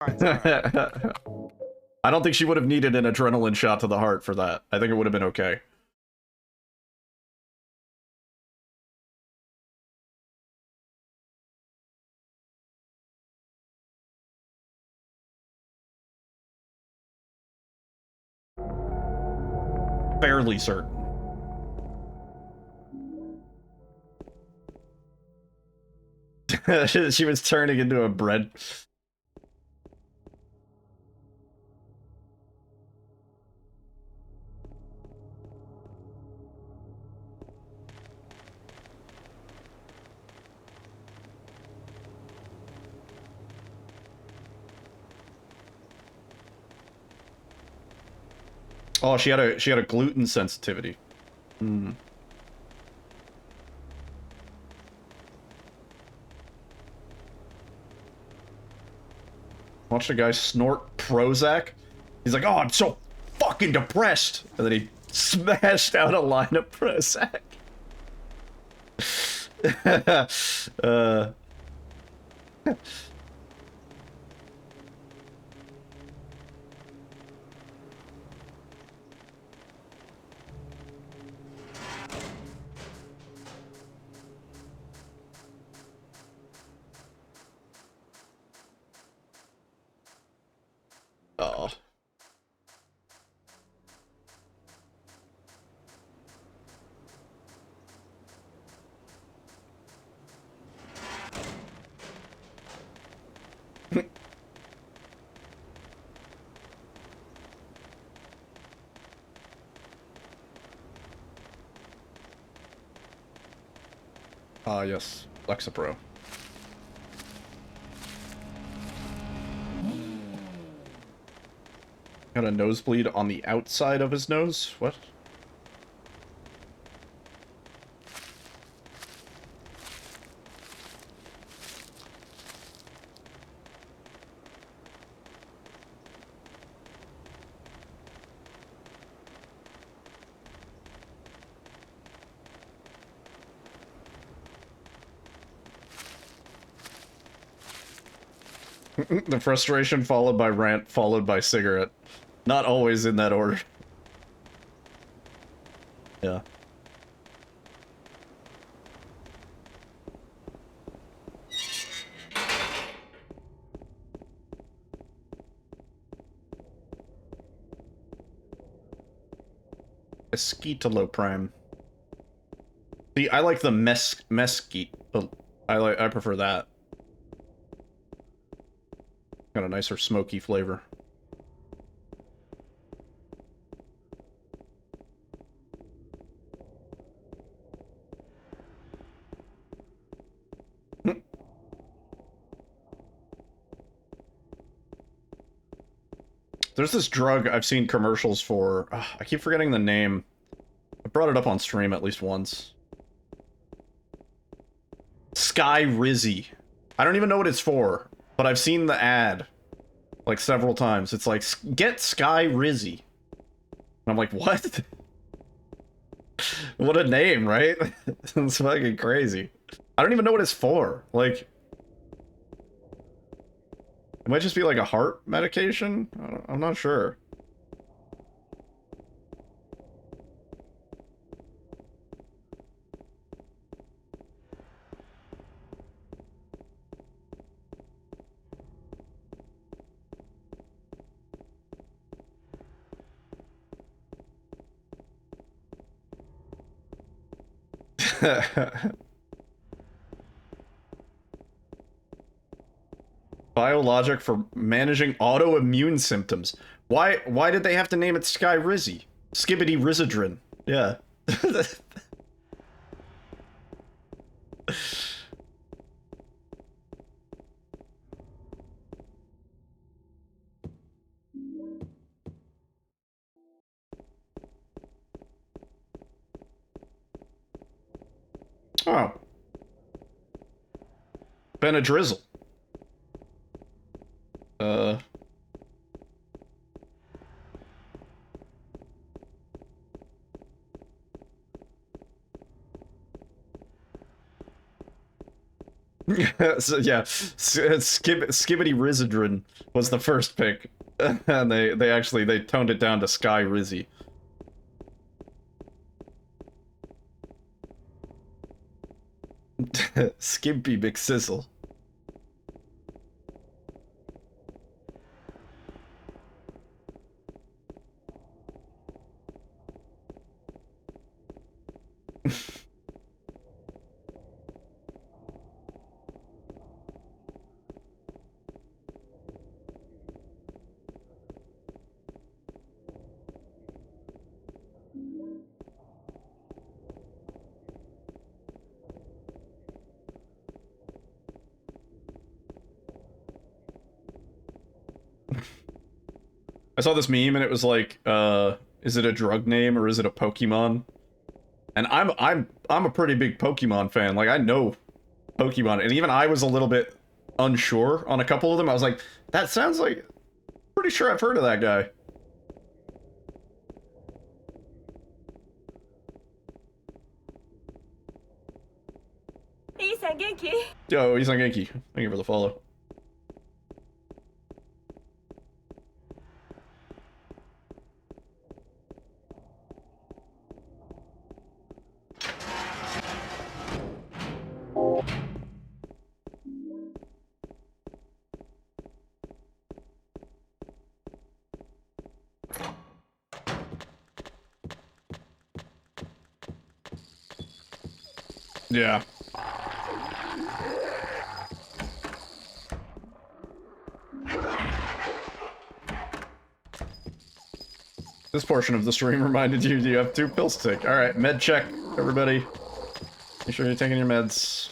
It's all right. I don't think she would have needed an adrenaline shot to the heart for that. I think it would have been okay. Fairly certain. She was turning into a bread. Oh, she had a gluten sensitivity. Hmm. Watch the guy snort Prozac. He's like, "Oh, I'm so fucking depressed," and then he smashed out a line of Prozac. uh. Oh. Ah, yes. Lexapro. Got a nosebleed on the outside of his nose? What? The frustration followed by rant followed by cigarette. Not always in that order. Yeah. Esquitaloprime. See, I like the mesquite. I prefer that. Got a nicer smoky flavor. There's this drug I've seen commercials for. I keep forgetting the name. I brought it up on stream at least once. Sky Rizzy. I don't even know what it's for, but I've seen the ad like several times. It's like, get Sky Rizzy. And I'm like, what? What a name, right? It's fucking crazy. I don't even know what it's for. Like, it might just be like a heart medication? I'm not sure. Biologic for managing autoimmune symptoms. Why did they have to name it Sky Rizzy? Skibbity Rizadrin. Yeah. Oh. Benadryl. Uh. So yeah, Skibbity Rizzadrin was the first pick, and they toned it down to Sky Rizzy. Skimpy McSizzle. I saw this meme and it was like, is it a drug name or is it a Pokemon? And I'm a pretty big Pokemon fan. Like, I know Pokemon, and even I was a little bit unsure on a couple of them. I was like, that sounds like, pretty sure I've heard of that guy. Yo, he's on Genki. Thank you for the follow. Yeah. This portion of the stream reminded you have 2 pills to take. Alright, med check, everybody. Make sure you're taking your meds.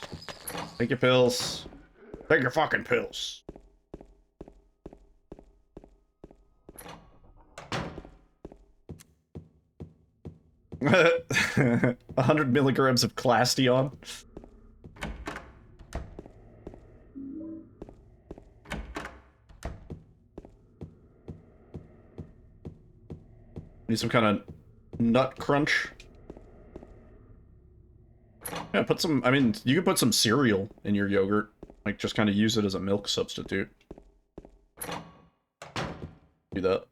Take your pills. Take your fucking pills. 100 milligrams of Clastion. Need some kind of nut crunch. Yeah, put some, I mean, you could put some cereal in your yogurt. Like, just kind of use it as a milk substitute. Do that.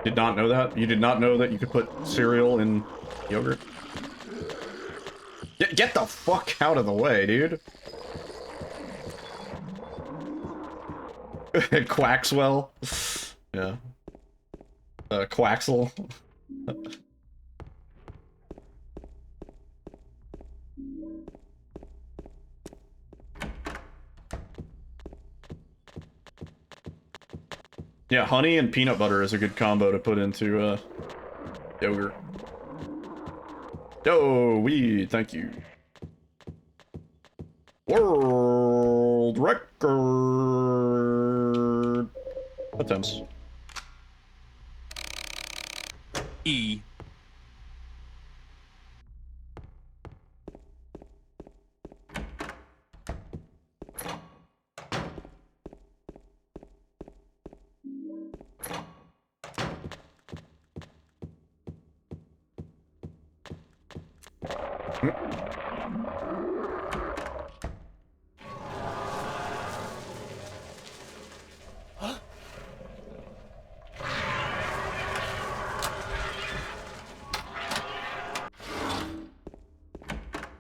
Did not know that? You did not know that you could put cereal in yogurt? Get the fuck out of the way, dude. Quaxwell. Yeah. Quaxel. Yeah, honey and peanut butter is a good combo to put into, yogurt. Yo, weed, thank you. World record attempts. E.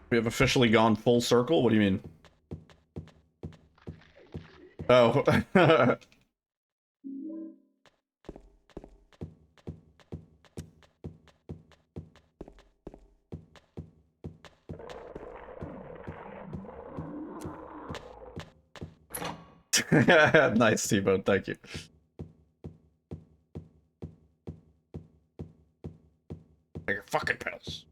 We have officially gone full circle? What do you mean? Oh. Nice, T-Bone, thank you. Take your fucking pills.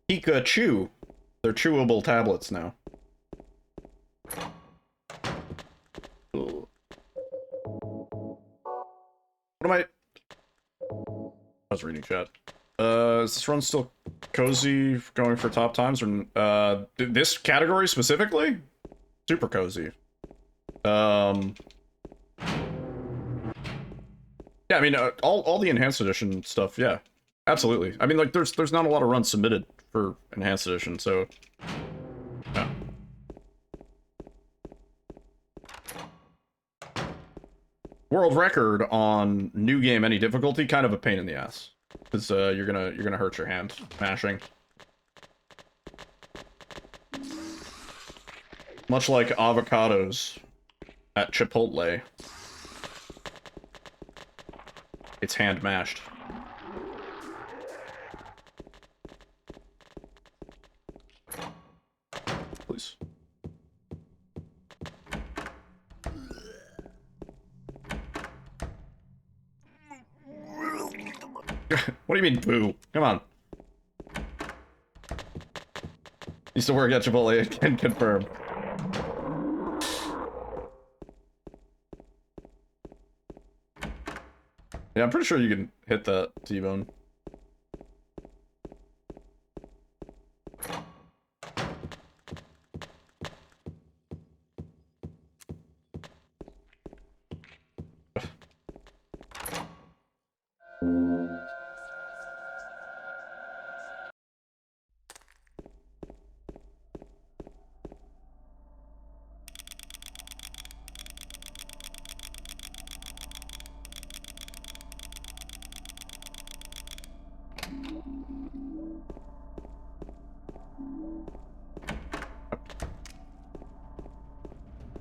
Pikachu. They're chewable tablets now. Ugh. What am I was reading chat. Is this run still cozy going for top times, or this category specifically? Super cozy. Yeah, I mean, all the enhanced edition stuff, yeah. Absolutely. I mean, like, there's not a lot of runs submitted for enhanced edition, so yeah. World record on new game any difficulty, kind of a pain in the ass. Because you're gonna hurt your hand mashing. Much like avocados at Chipotle. It's hand mashed. Please. What do you mean, boo? Come on. Used to work at Chipotle, I can confirm. Yeah, I'm pretty sure you can hit that T-bone.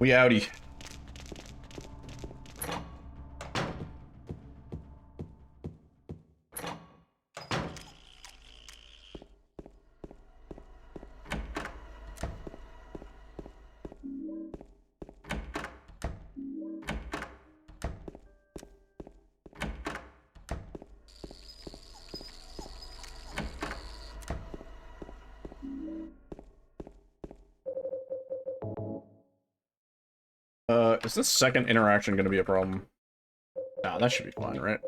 We outie. Is this second interaction gonna be a problem? Nah, that should be fine, right?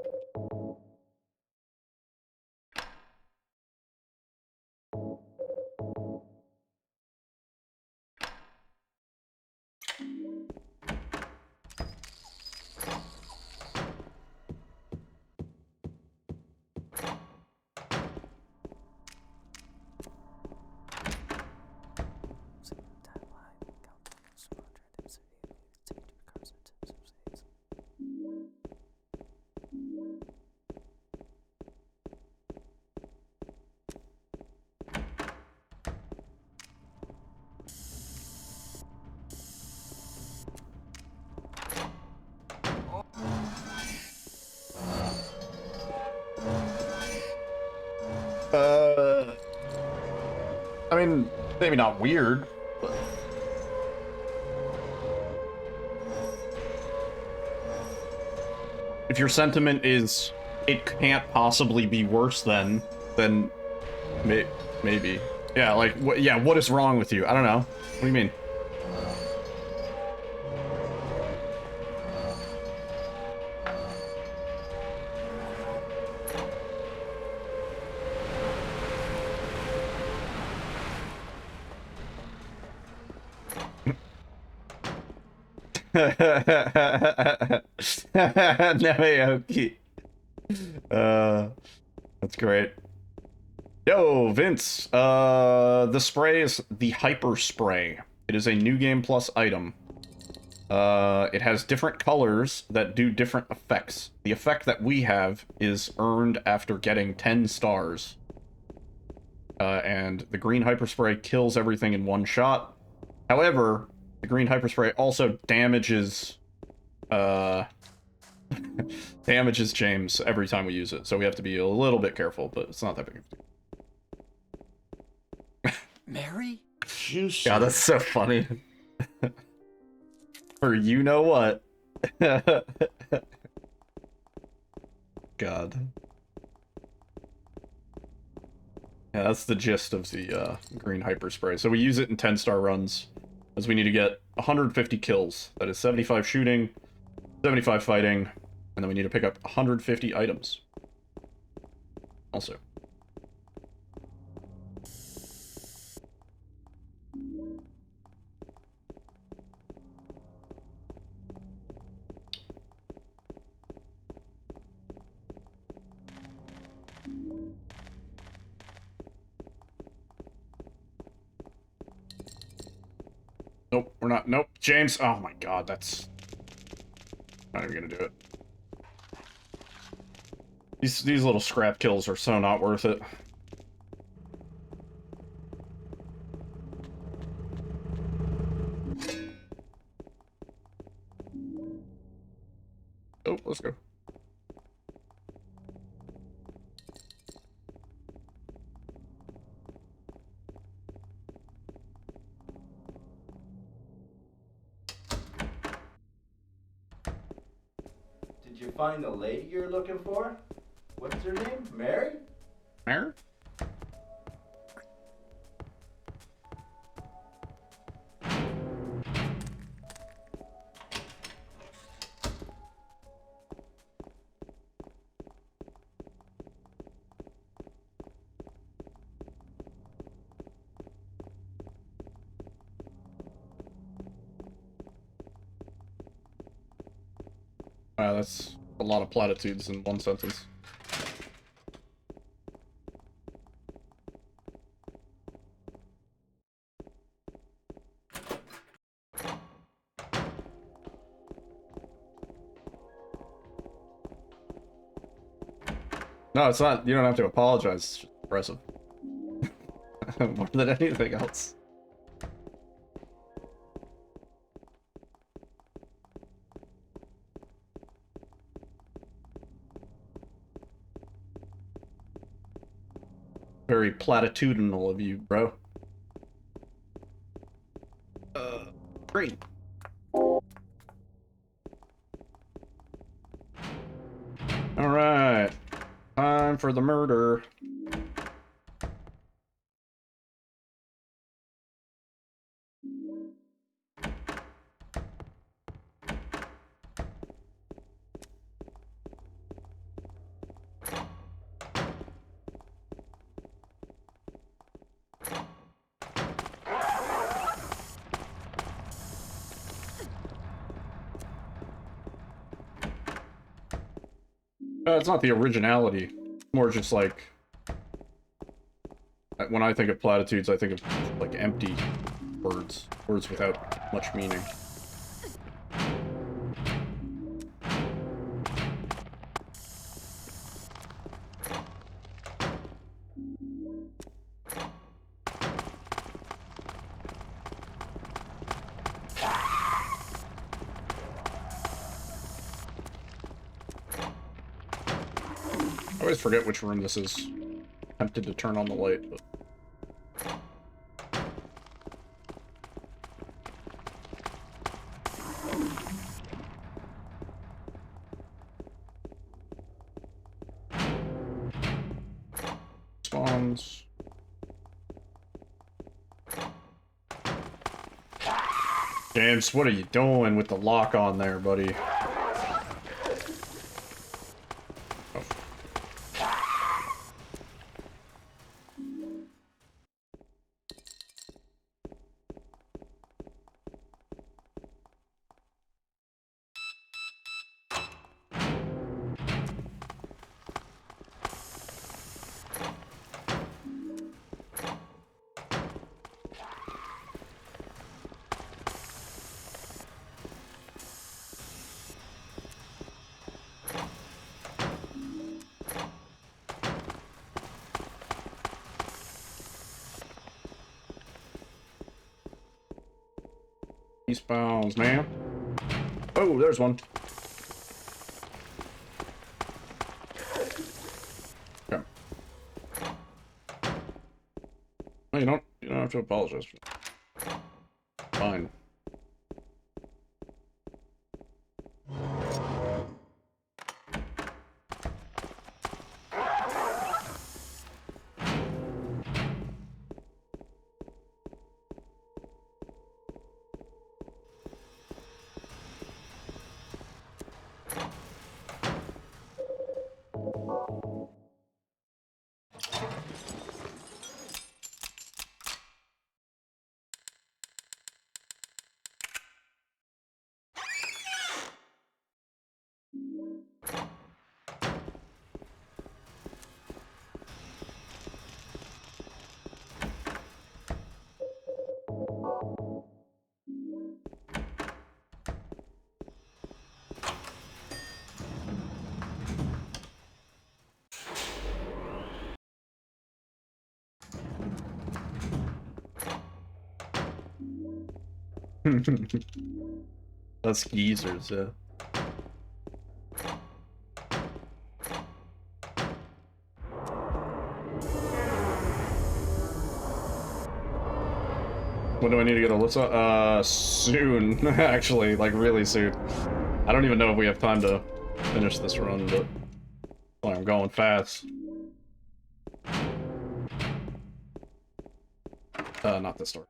I mean, maybe not weird, but... If your sentiment is, it can't possibly be worse then maybe. Yeah, like, what is wrong with you? I don't know. What do you mean? Naoki. That's great. Yo, Vince. The spray is the Hyper Spray. It is a new game plus item. It has different colors that do different effects. The effect that we have is earned after getting 10 stars. And the green Hyper Spray kills everything in one shot. However, the green Hyper Spray also damages damages James every time we use it, so we have to be a little bit careful, but it's not that big of a deal. Mary? Yeah, that's so funny. For you know what. God. Yeah, that's the gist of the green hyper spray. So we use it in 10-star runs, as we need to get 150 kills. That is 75 shooting, 75 fighting, and then we need to pick up 150 items. Also. Nope, we're not. Nope. James. Oh my god, that's not even gonna do it. These little scrap kills are so not worth it. Oh, let's go. Did you find the lady you're looking for? What's her name? Mary? Mary? Wow, that's a lot of platitudes in one sentence. No, it's not. You don't have to apologize. It's just impressive. More than anything else. Very platitudinal of you, bro. Great. Alright. Time for the murder. It's not the originality. More just like... When I think of platitudes, I think of like empty words. Words without much meaning. I always forget which room this is. Tempted to turn on the light, but... Spawns. James, what are you doing with the lock on there, buddy? These spawns, man. Oh, there's one. Okay. No, you don't have to apologize for that. Fine. That's geezers, yeah. When do I need to get Alyssa? Soon, actually, like really soon. I don't even know if we have time to finish this run, but I'm going fast. Not this door.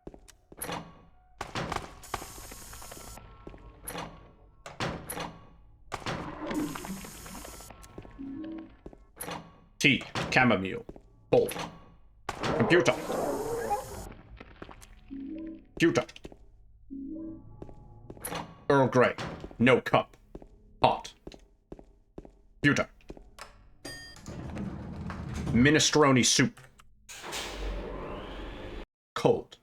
Tea, chamomile, bolt, computer. Computer. Earl Grey. No cup. Hot. Computer. Minestrone soup. Cold.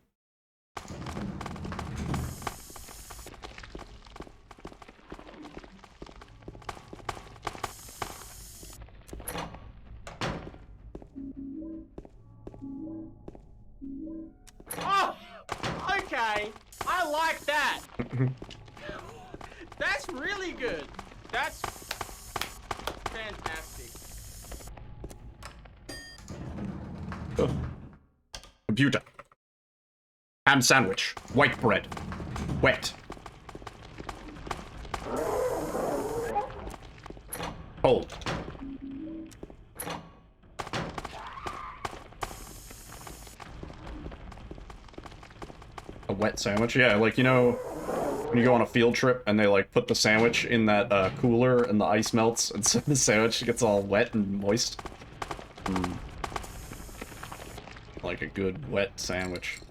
Oh, okay. I like that. That's really good. That's fantastic. Computer. Ham sandwich. White bread. Wet. Cold. A wet sandwich? Yeah, like, you know, when you go on a field trip and they, like, put the sandwich in that cooler and the ice melts and so the sandwich gets all wet and moist? Like a good wet sandwich.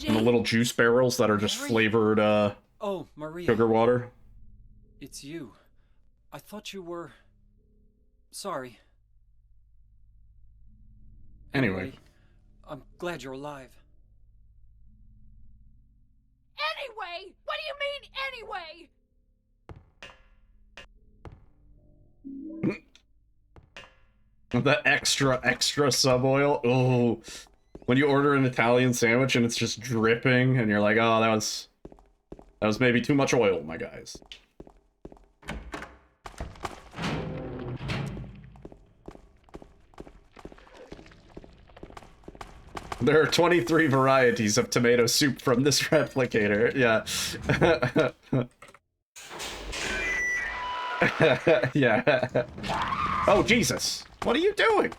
And the little juice barrels that are just flavored, Oh, Maria. sugar water. It's you. I thought you were... Sorry. Anyway. I'm glad you're alive. Anyway? What do you mean, anyway? The extra sub oil. Oh, when you order an Italian sandwich and it's just dripping, and you're like, oh, that was maybe too much oil, my guys. There are 23 varieties of tomato soup from this replicator. Yeah. Yeah. Oh, Jesus. What are you doing?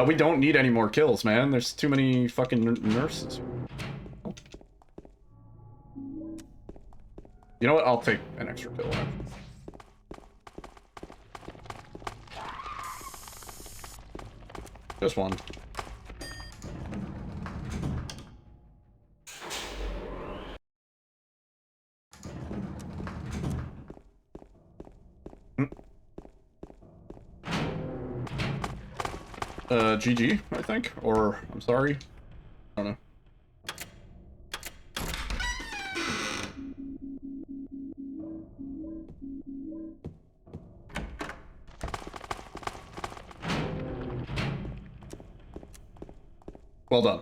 We don't need any more kills, man. There's too many fucking nurses. You know what? I'll take an extra kill. Just one. GG, I think? Or, I'm sorry? I don't know. Well done,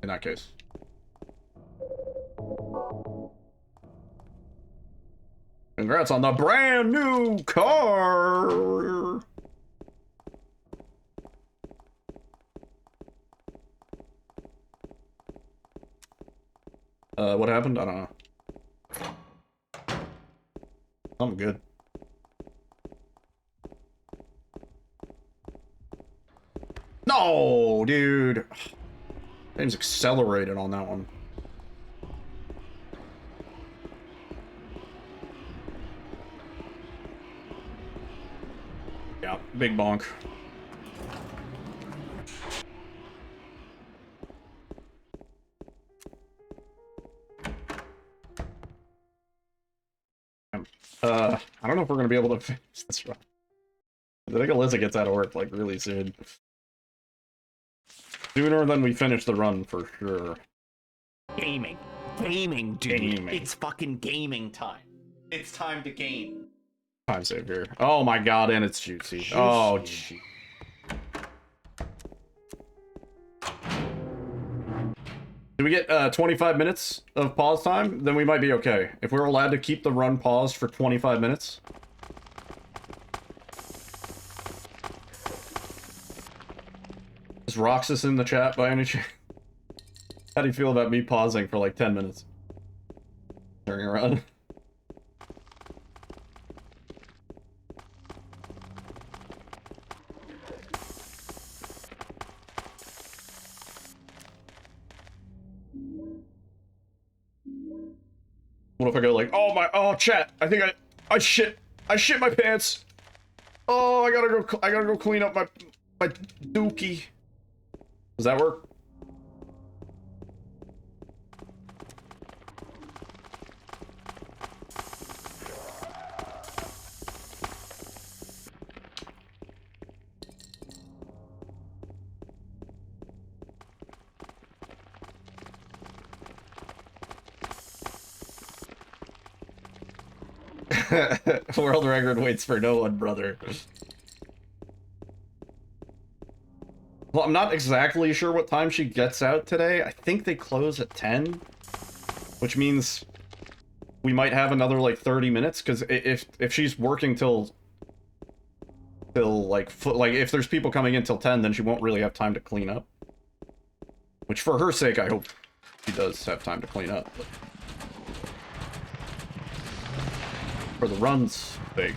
in that case. Congrats on the brand new car! What happened? I don't know. I'm good. No, dude. Game's accelerated on that one. Yeah, big bonk. I don't know if we're gonna be able to finish this run. I think Alyssa gets out of work, like, really soon. Sooner than we finish the run, for sure. Gaming. gaming, dude. Gaming. It's fucking gaming time. It's time to game. Time save here. Oh my god, and it's juicy. Oh, gee. Do we get 25 minutes of pause time? Then we might be okay. If we're allowed to keep the run paused for 25 minutes. Is Roxas in the chat by any chance? How do you feel about me pausing for like 10 minutes? Turning around. What if I go like, oh chat, I think I shit my pants. Oh, I gotta go clean up my dookie. Does that work? World record waits for no one, brother. Well, I'm not exactly sure what time she gets out today. I think they close at 10, which means we might have another like 30 minutes. Because if she's working till like if there's people coming in till 10, then she won't really have time to clean up. Which for her sake, I hope she does have time to clean up. But for the run's sake.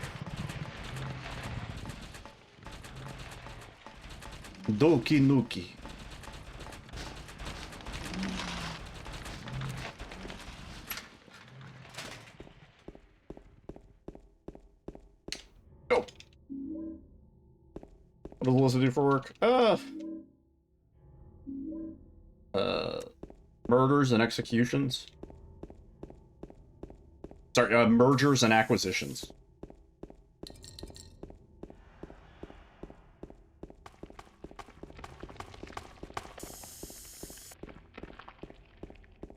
Doki Nuki. Go. What does Melissa do for work? Murders and executions. Sorry, mergers and acquisitions.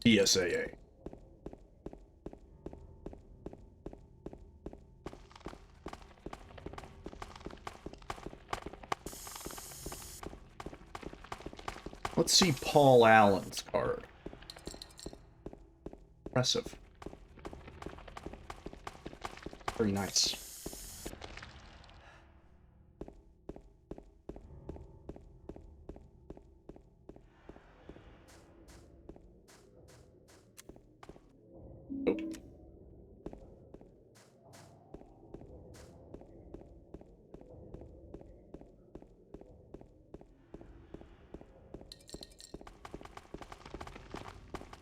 BSAA. Let's see Paul Allen's card. Impressive. Very nice. Nope.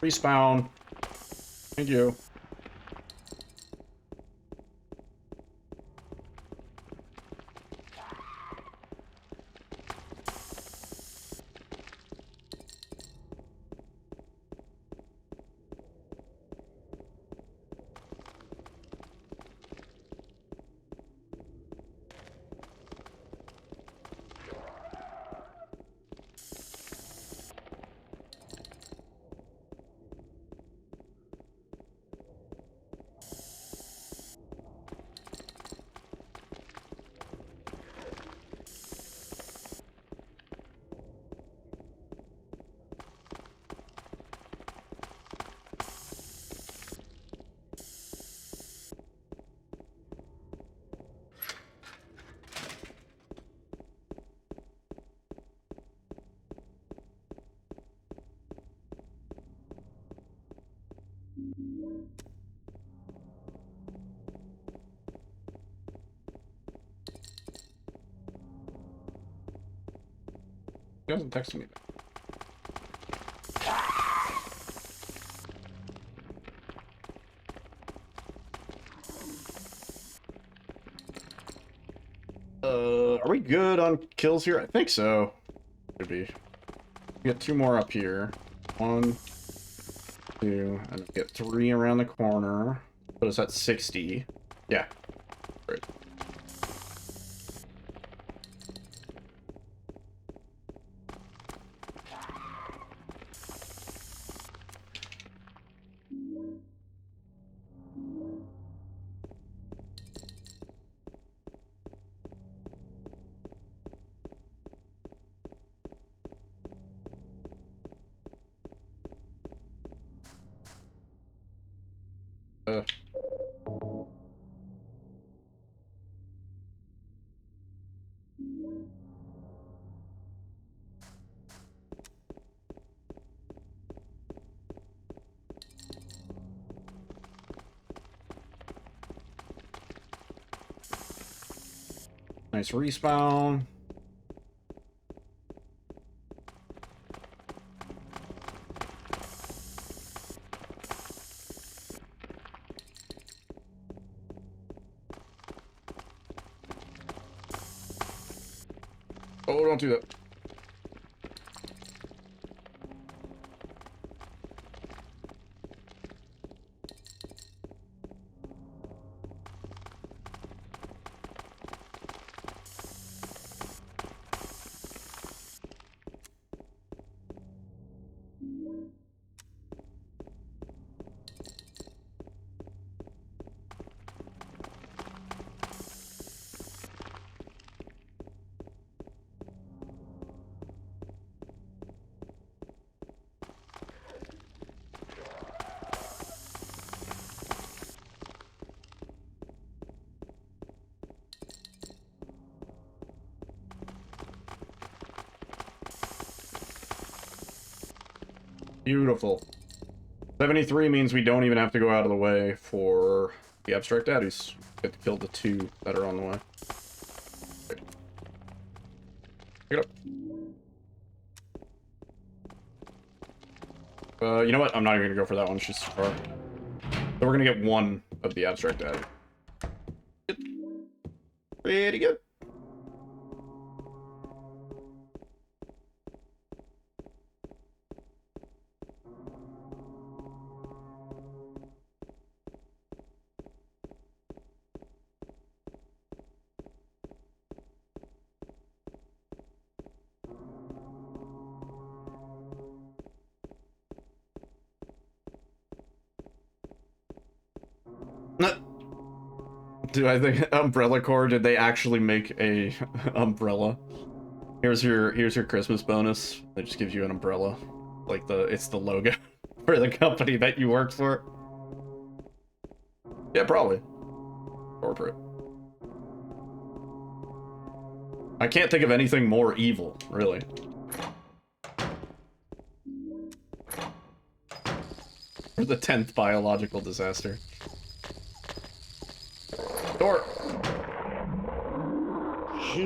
Respawn. Thank you. He hasn't texted me. Are we good on kills here? I think so. Should be. We get 2 more up here. 1, 2, and we get 3 around the corner. Put us at 60. Yeah. Great. Nice respawn. Oh, don't do that. Beautiful. 73 means we don't even have to go out of the way for the abstract daddies. We have to kill the 2 that are on the way. Pick it up. You know what? I'm not even gonna go for that one. It's just too far. So we're gonna get 1 of the abstract daddy. Good. Pretty good. Do I think Umbrella Corps, did they actually make a umbrella? Here's your Christmas bonus. It just gives you an umbrella. Like it's the logo for the company that you work for. Yeah, probably. Corporate. I can't think of anything more evil, really. For the 10th biological disaster. Door.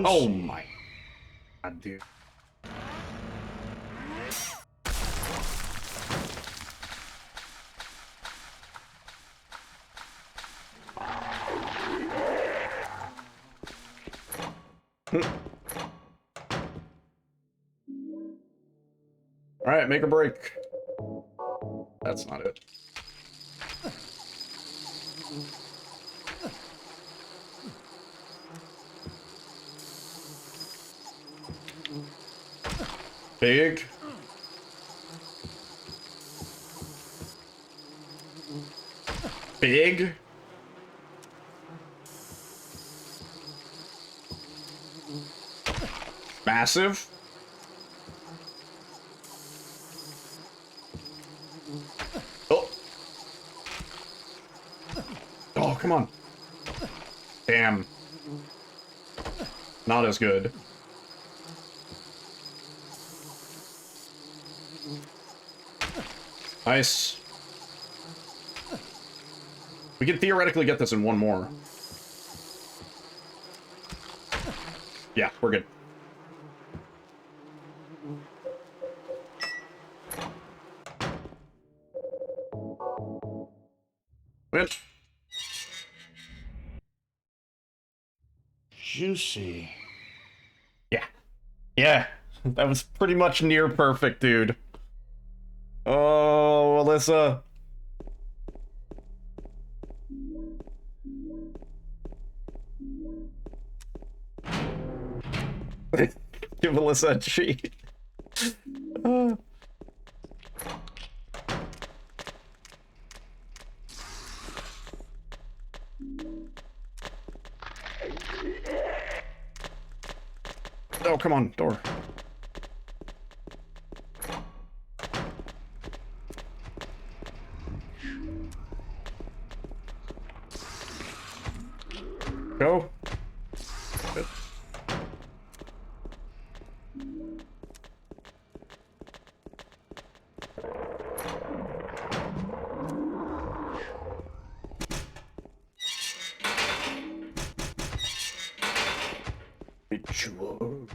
Oh my god, dude. Alright, make a break. That's not it. Big. Big. Massive. Oh. Oh, come on. Damn. Not as good. Nice. We can theoretically get this in 1 more. Yeah, we're good. Win. Juicy. Yeah. Yeah. That was pretty much near perfect, dude. Oh, Alyssa. Give Alyssa a treat. Oh, come on, door. Go. Good. Ritual.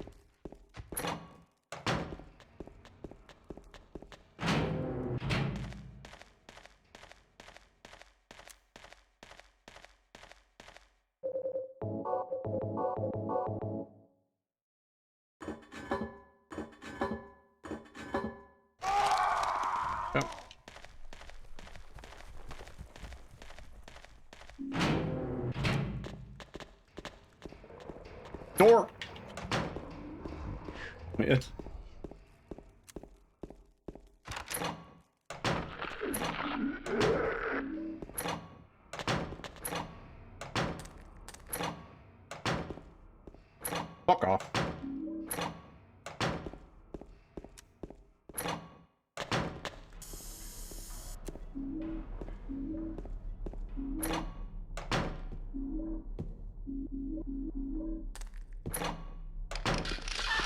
Yep. Door. Wait. Fuck off.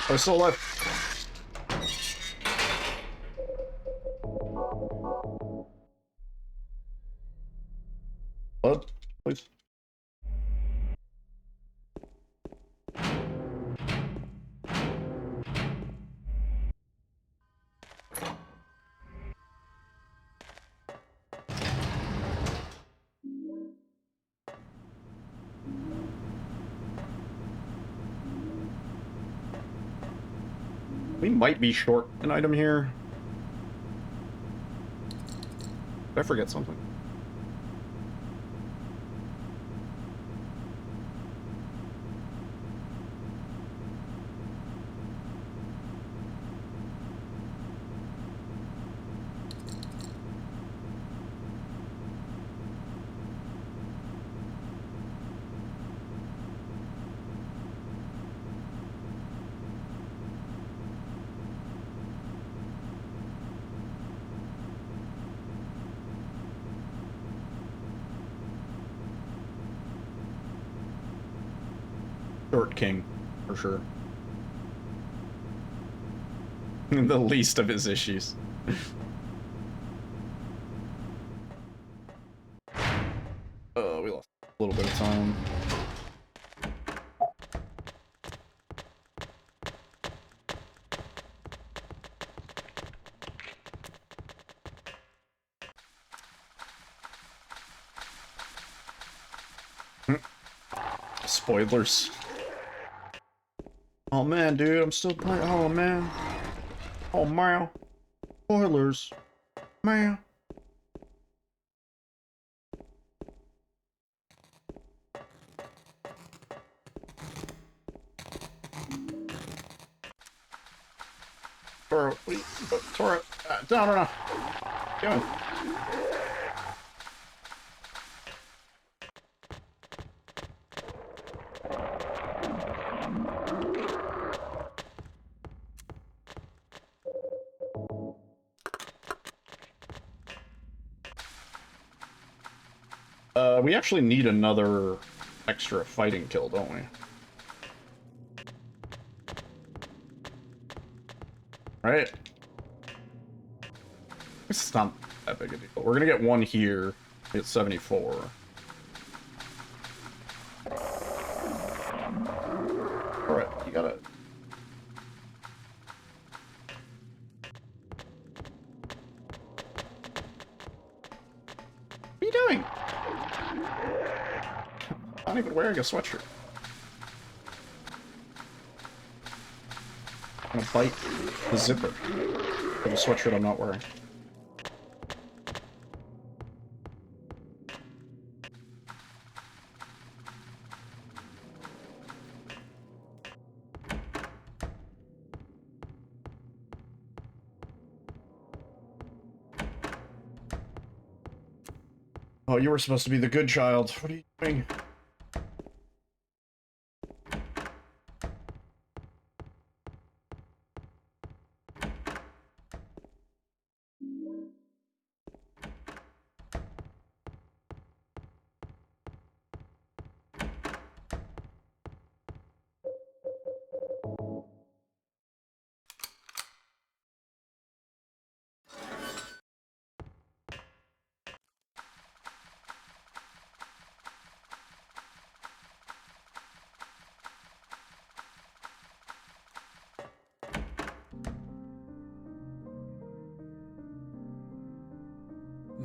Oh, still alive. Blood, please. We might be short an item here. Did I forget something? Short king, for sure. The least of his issues. We lost a little bit of time. Spoilers. Oh man, dude, I'm still playing. Oh man. Oh man. Spoilers. Man. Toro, wait, Toro, no. Doing. We actually need another extra fighting kill, don't we? Right? It's not that big a deal. We're gonna get one here at 74. Alright, you gotta... What are you doing? I'm not even wearing a sweatshirt. I'm gonna bite the zipper of the sweatshirt I'm not wearing. Oh, you were supposed to be the good child. What are you doing?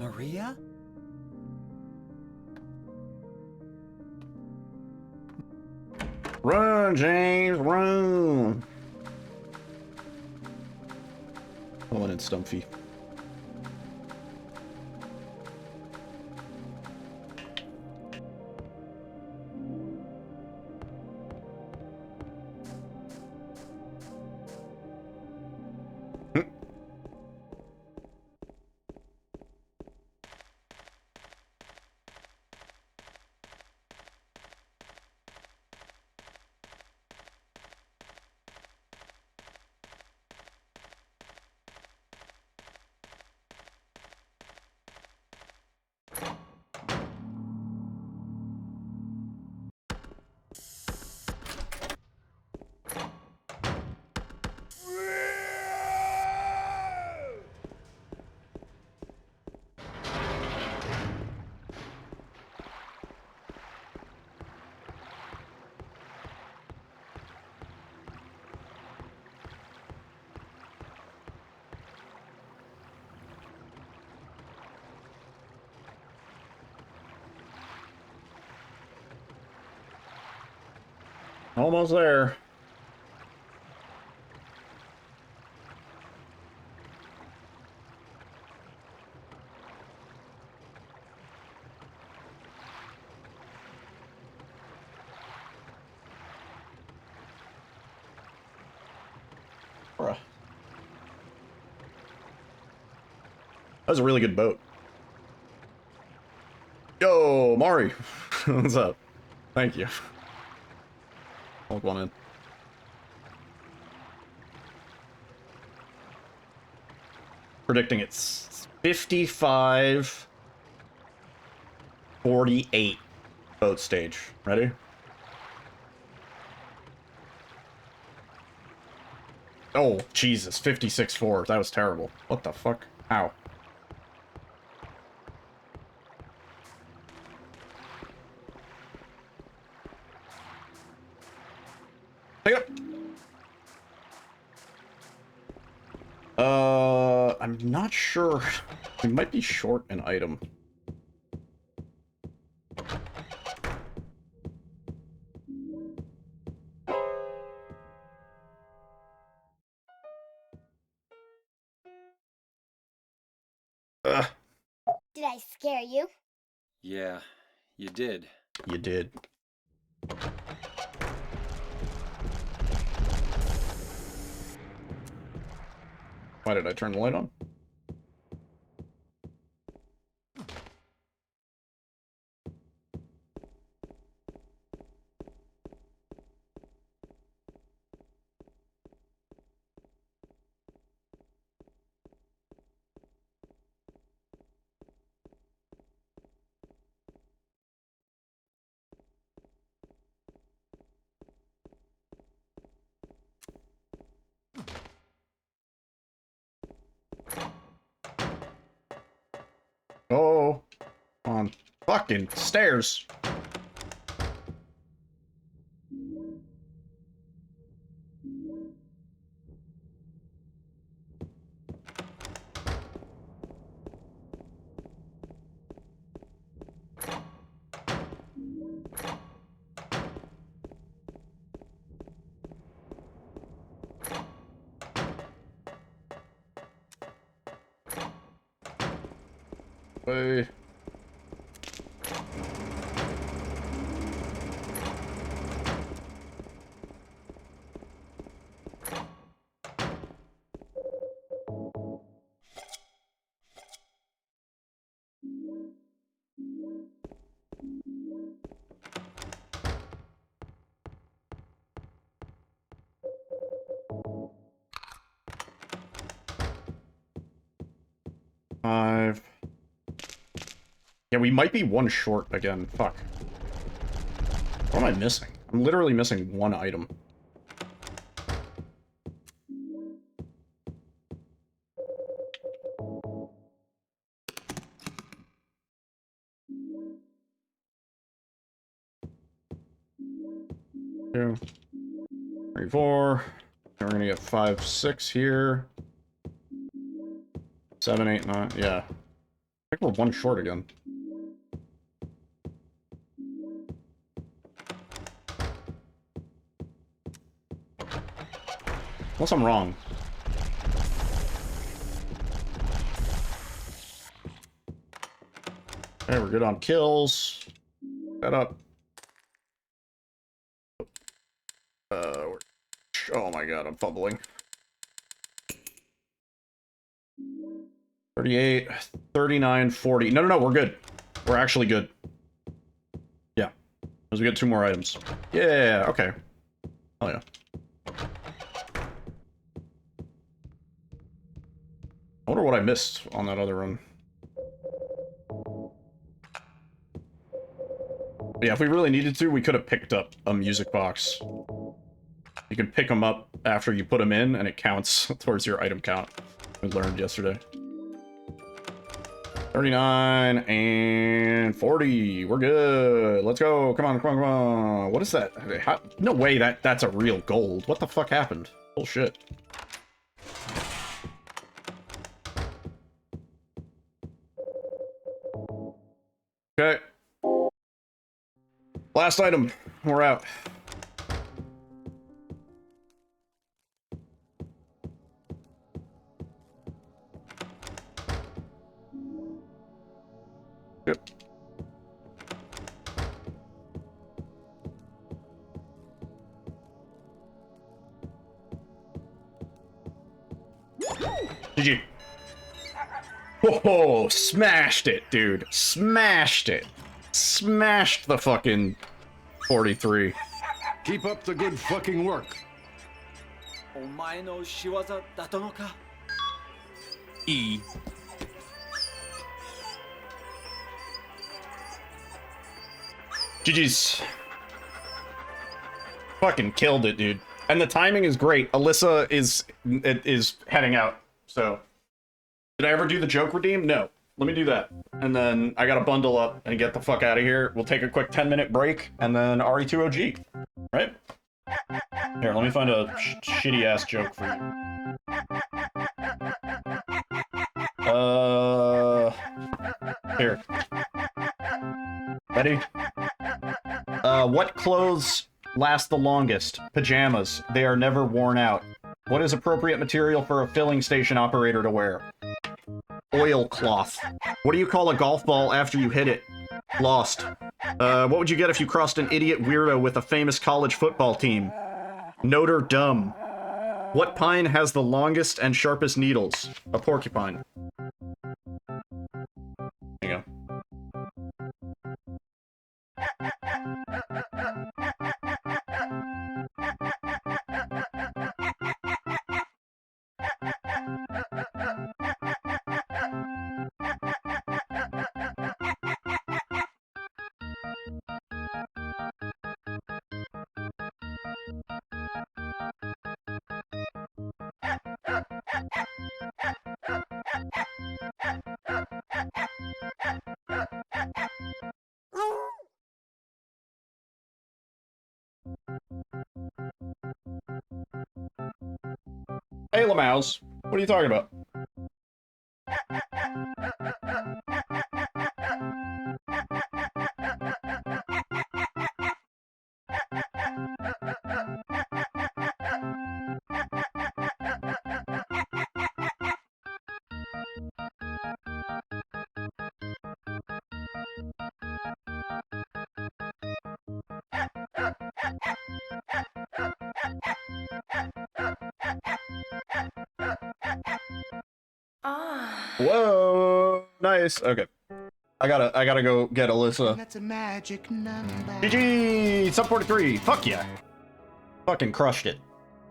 Maria? Run, James, run! Hold on, it's Stumpy. Almost there. Bruh. That was a really good boat. Yo, Mari. What's up? Thank you. I'll go on in. Predicting it's 55, 48 boat stage. Ready? Oh, Jesus. 56-4. That was terrible. What the fuck? How? Take it up. I'm not sure. We might be short an item. Ugh. Did I scare you? Yeah, you did. You did. Why did I turn the light on? Oh, on fucking stairs. Hey. Five. Yeah, we might be one short again. Fuck. What am I missing? I'm literally missing one item. Two, three, four. Then we're gonna get 5, 6 here. 7, 8, 9. Yeah. I think we're one short again. Unless I'm wrong. Okay, we're good on kills. That up. Oh my god, I'm fumbling. 38, 39, 40. No, we're good. We're actually good. Yeah. Because we get 2 more items. Yeah, okay. Oh yeah. I wonder what I missed on that other run. Yeah, if we really needed to, we could have picked up a music box. You can pick them up after you put them in, and it counts towards your item count. We learned yesterday. 39 and 40. We're good. Let's go. Come on, come on, come on. What is that? How, no way that's a real gold. What the fuck happened? Bullshit. Okay. Last item. We're out. Yep. GG. Whoa, smashed it, dude. Smashed it. Smashed the fucking 43. Keep up the good fucking work. お前の仕業だったのか E. GG's. Fucking killed it, dude. And the timing is great. Alyssa is heading out, so. Did I ever do the joke redeem? No. Let me do that. And then I gotta bundle up and get the fuck out of here. We'll take a quick 10-minute break, and then RE2OG. Right? Here, let me find a shitty-ass joke for you. Here. Ready? What clothes last the longest? Pajamas. They are never worn out. What is appropriate material for a filling station operator to wear? Oilcloth. What do you call a golf ball after you hit it? Lost. What would you get if you crossed an idiot weirdo with a famous college football team? Notre Dame. What pine has the longest and sharpest needles? A porcupine. There you go. Hey, Lamouse. What are you talking about? Whoa, nice. Okay, I gotta go get Alyssa. That's a magic number. GG, sub 43. Fuck yeah, fucking crushed it.